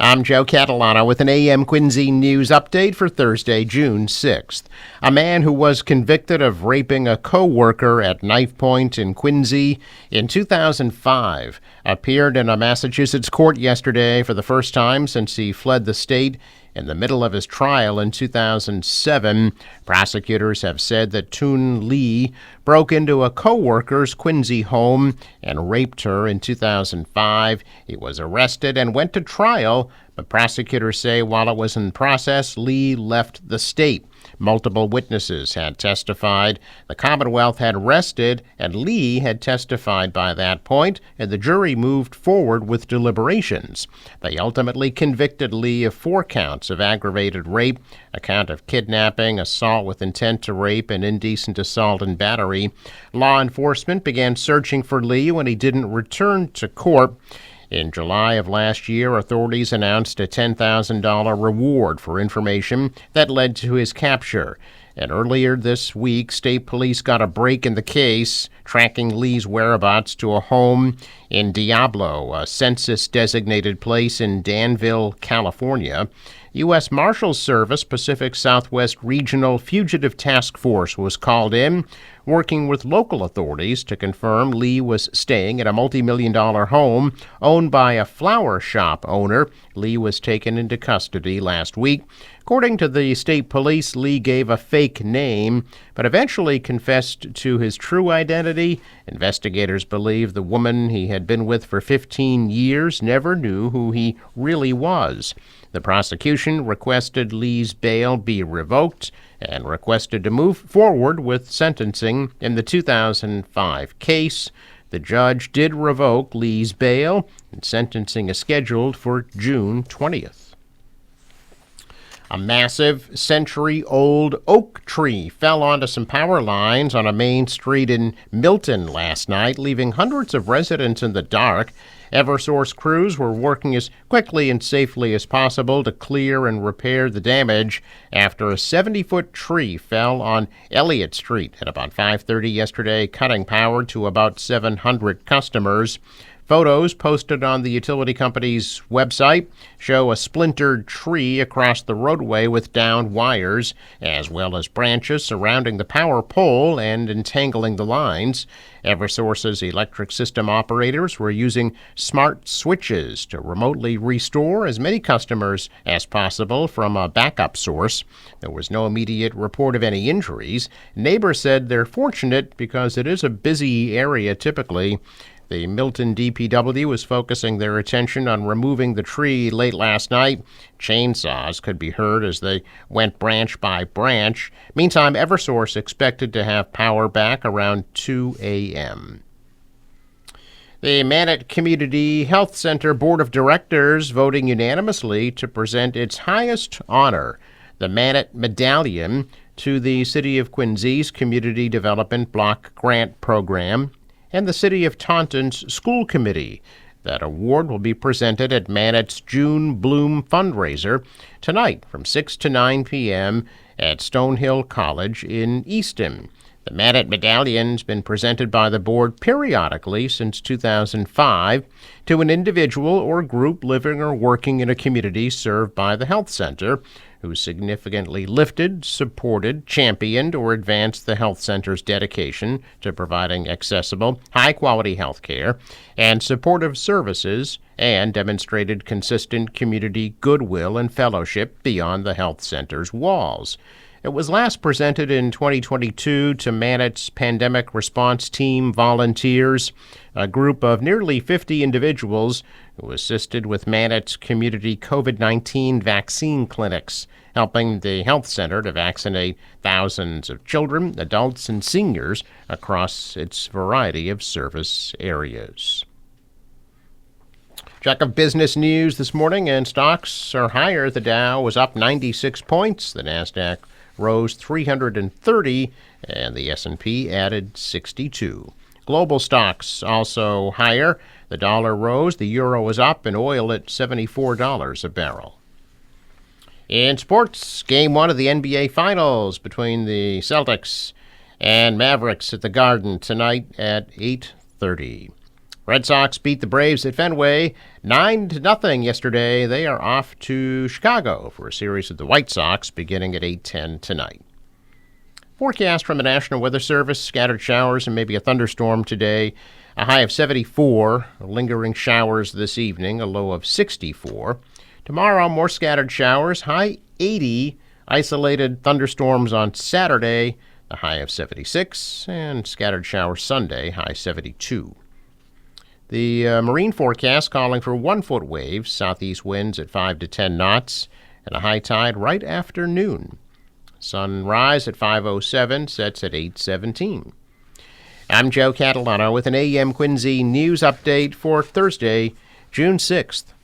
I'm Joe Catalano with an AM Quincy News update for Thursday, June 6th. A man who was convicted of raping a co-worker at Knife Point in Quincy in 2005 appeared in a Massachusetts court yesterday for the first time since he fled the state in the middle of his trial in 2007. Prosecutors have said that Toon Lee broke into a co-worker's Quincy home and raped her in 2005. He was arrested and went to trial, but prosecutors say while it was in process, Lee left the state. Multiple witnesses had testified. The Commonwealth had rested, and Lee had testified by that point, and the jury moved forward with deliberations. They ultimately convicted Lee of 4 counts of aggravated rape, a count of kidnapping, assault with intent to rape, and indecent assault and battery. Law enforcement began searching for Lee when he didn't return to court. In July of last year, authorities announced a $10,000 reward for information that led to his capture. And earlier this week, state police got a break in the case, tracking Lee's whereabouts to a home in Diablo, a census-designated place in Danville, California. U.S. Marshals Service Pacific Southwest Regional Fugitive Task Force was called in, working with local authorities to confirm Lee was staying at a multi-million-dollar home owned by a flower shop owner. Lee was taken into custody last week. According to the state police, Lee gave a fake name, but eventually confessed to his true identity. Investigators believe the woman he had been with for 15 years never knew who he really was. The prosecution requested Lee's bail be revoked and requested to move forward with sentencing in the 2005 case. The judge did revoke Lee's bail, and sentencing is scheduled for June 20th. A massive century-old oak tree fell onto some power lines on a main street in Milton last night, leaving hundreds of residents in the dark. Eversource crews were working as quickly and safely as possible to clear and repair the damage after a 70-foot tree fell on Elliott Street at about 5:30 yesterday, cutting power to about 700 customers. Photos posted on the utility company's website show a splintered tree across the roadway with downed wires, as well as branches surrounding the power pole and entangling the lines. Eversource's electric system operators were using smart switches to remotely restore as many customers as possible from a backup source. There was no immediate report of any injuries. Neighbors said they're fortunate because it is a busy area typically. The Milton DPW was focusing their attention on removing the tree late last night. Chainsaws could be heard as they went branch by branch. Meantime, Eversource expected to have power back around 2 a.m. The Manatt Community Health Center Board of Directors voting unanimously to present its highest honor, the Manatt Medallion, to the City of Quincy's Community Development Block Grant Program and the City of Taunton's School Committee. That award will be presented at Manatt's June Bloom fundraiser tonight from 6 to 9 p.m. at Stonehill College in Easton. The Manatt Medallion's been presented by the board periodically since 2005 to an individual or group living or working in a community served by the health center who significantly lifted, supported, championed, or advanced the health center's dedication to providing accessible, high-quality health care and supportive services, and demonstrated consistent community goodwill and fellowship beyond the health center's walls. It was last presented in 2022 to Manatt's Pandemic Response Team volunteers, a group of nearly 50 individuals who assisted with Manatt's community COVID-19 vaccine clinics, helping the health center to vaccinate thousands of children, adults, and seniors across its variety of service areas. Check of business news this morning, and stocks are higher. The Dow was up 96 points. The Nasdaq rose 330, and the S&P added 62. Global stocks also higher. The dollar rose, the euro was up, and oil at $74 a barrel. In sports, Game 1 of the NBA Finals between the Celtics and Mavericks at the Garden tonight at 8:30. Red Sox beat the Braves at Fenway 9-0 yesterday. They are off to Chicago for a series of the White Sox beginning at 8:10 tonight. Forecast from the National Weather Service: scattered showers and maybe a thunderstorm today. A high of 74. Lingering showers this evening, a low of 64. Tomorrow, more scattered showers, high 80. Isolated thunderstorms on Saturday, the high of 76. And scattered showers Sunday, high 72. The marine forecast calling for 1-foot waves, southeast winds at 5 to 10 knots, and a high tide right after noon. Sunrise at 5:07, sets at 8:17. I'm Joe Catalano with an AM Quincy news update for Thursday, June 6th.